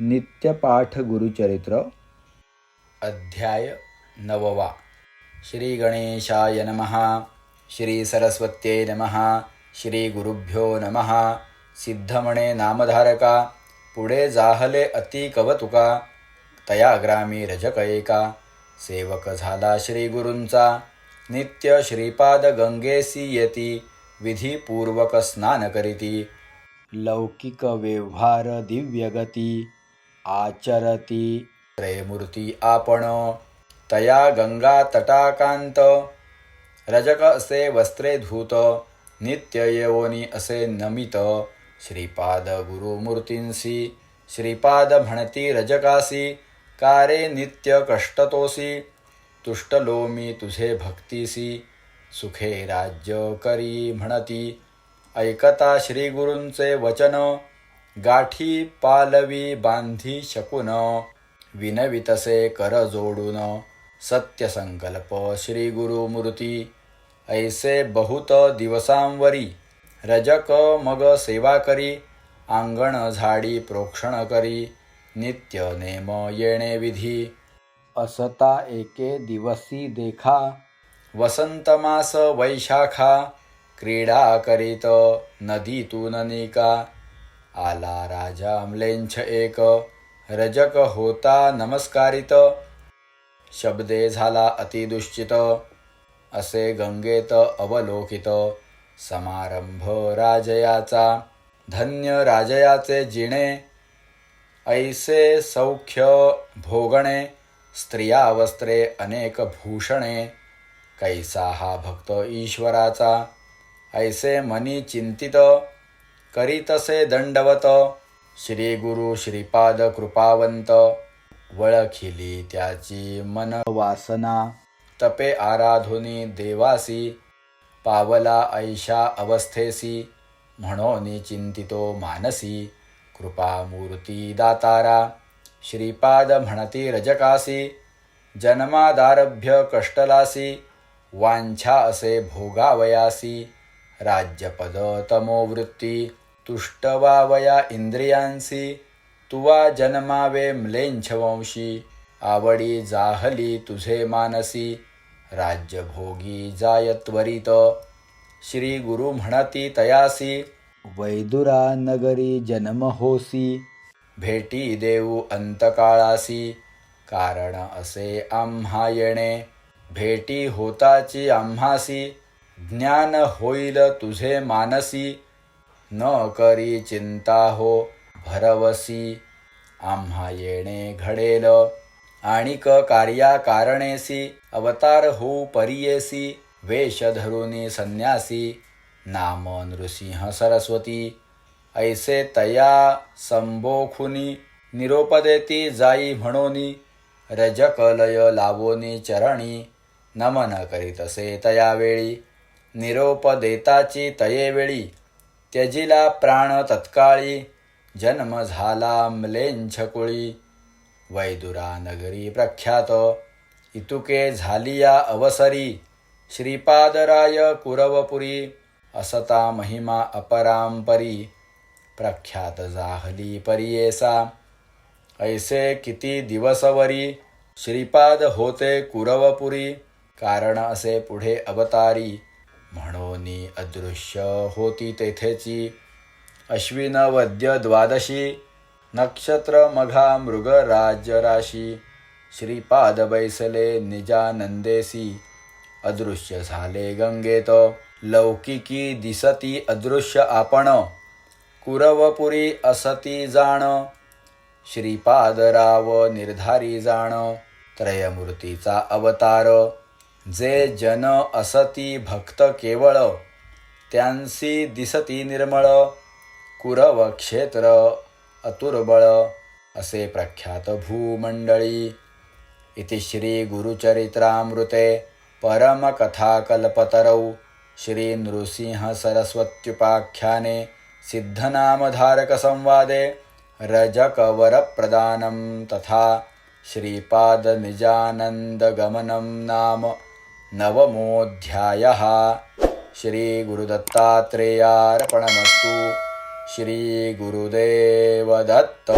नित्यपाठ गुरुचरित्र अध्याय 9. श्री गणेशाय नमः. श्री सरस्वत्यै नमः. श्री गुरुभ्यो नमः. सिद्धमणे नामधारका पुढे जाहले अति कवतुका. तया ग्रामी रजक एका सेवक झाला श्री गुरूंचा. नित्य श्रीपाद गंगेसी येती विधीपूर्वक स्नान करीती. लौकिक व्यवहार दिव्यगती आचरती त्रयमूर्ती आपण. तया गंगा तटाकांत रजक असे वस्त्रे धूत. नित्य येवोनी असे नमित श्रीपाद गुरुमूर्तींसी. श्रीपाद म्हणती रजकासी कारे नित्य कष्टतोसी. तुष्टलो मी तुझे भक्तीसी सुखे राज्य करी म्हणती. ऐकता श्री गुरूंचे वचन गाठी पालवी बांधी शकून. विनवितसे कर जोडून सत्य संकल्प श्री गुरुमूर्ती. ऐसे बहुत दिवसांवरी रजक मग सेवा करी. अंगण झाडी प्रोक्षण करी नित्य नेम येणे विधी. असता एके दिवसी देखा वसंत मास वैशाखा. क्रीडा करीत नदीतून निका. आला राजा म्लेंछ एक रजक होता नमस्कारित. शब्दे झाला अतिदुश्चित असे गंगेत अवलोकित. समारंभ राजयाचा धन्य राजयाचे जिणे. ऐसे सौख्य भोगणे स्त्रिया वस्त्रे अनेक भूषणे. कैसा हा भक्त ईश्वराचा ऐसे मनी चिंतित. करीतसे दंडवत श्री गुरु श्रीपाद कृपावंत. वळखिली त्याची मन वासना तपे आराधुनी देवासी. पावला ऐशा अवस्थेसी म्हणोनी चिंतितो मानसी. कृपामूर्ती दातारा श्रीपाद म्हणती रजकासी. जन्मादारभ्य कष्टलासी वांछा असे भोगावयासी. राज्यपद तमोवृत्ती तुष्टवावया इंद्रियांसी. तुवा जन्मावे म्लेंछवंशी आवडी जाहली तुझे मानसी. राज्यभोगी जाय त्वरित श्री गुरु म्हणती तयासी. वैदुरा नगरी जन्म होसी भेटी देऊ अंतकाळासी. कारण असे आम्हा येणे भेटी होताची आम्हासी. ज्ञान होईल तुझे मानसी न करी चिंता हो भरवसी. आम्हा येणे घडेल आणिक कार्या कारणेसी. अवतार होऊ परियेसी वेश धरुनी संन्यासी. नाम नृसिंह सरस्वती ऐसे तया संबोखुनी. निरोप देती जाई म्हणोनी रजक लय लावोनी चरणी. नमन करीतसे तयावेळी निरोप देताची तयेवेळी. त्यजिला प्राण तत्काळी जन्म झाला म्लेंछकुळी. वैदुरा नगरी प्रख्यात इतुके झालिया अवसरी. श्रीपादराय कुरवपुरी असता महिमा अपरांपरी. प्रख्यात जाहली परियेसा ऐसे किती दिवसवरी. श्रीपाद होते कुरवपुरी कारण असे पुढे अवतारी. म्हणोनी अदृश्य होती तेथेची. अश्विन वद्य द्वादशी नक्षत्र मघा मृग राजराशी. श्रीपाद बैसले निजानंदेसी अदृश्य झाले गंगेत. लौकिकी दिसती अदृश्य आपण कुरवपुरी असती जाण. श्रीपाद राव निर्धारी जाण त्रयमूर्तीचा अवतार. जे जन असती भक्त केवळ त्यांसी दिसती निर्मळ. कुरव क्षेत्र अतुर्बळ असे प्रख्यात भूमंडळी. इति श्री गुरुचरित्रामृते परमकथाकल्पतरौ श्री नृसिंह सरस्वत्युपाख्याने सिद्धनामधारक संवादे रजकवरप्रदानं तथा श्रीपाद निजानन्दगमनं नाम 9मोऽध्यायः. श्री गुरुदत्तात्रेयार्पणमस्तु. श्री गुरुदेव दत्त.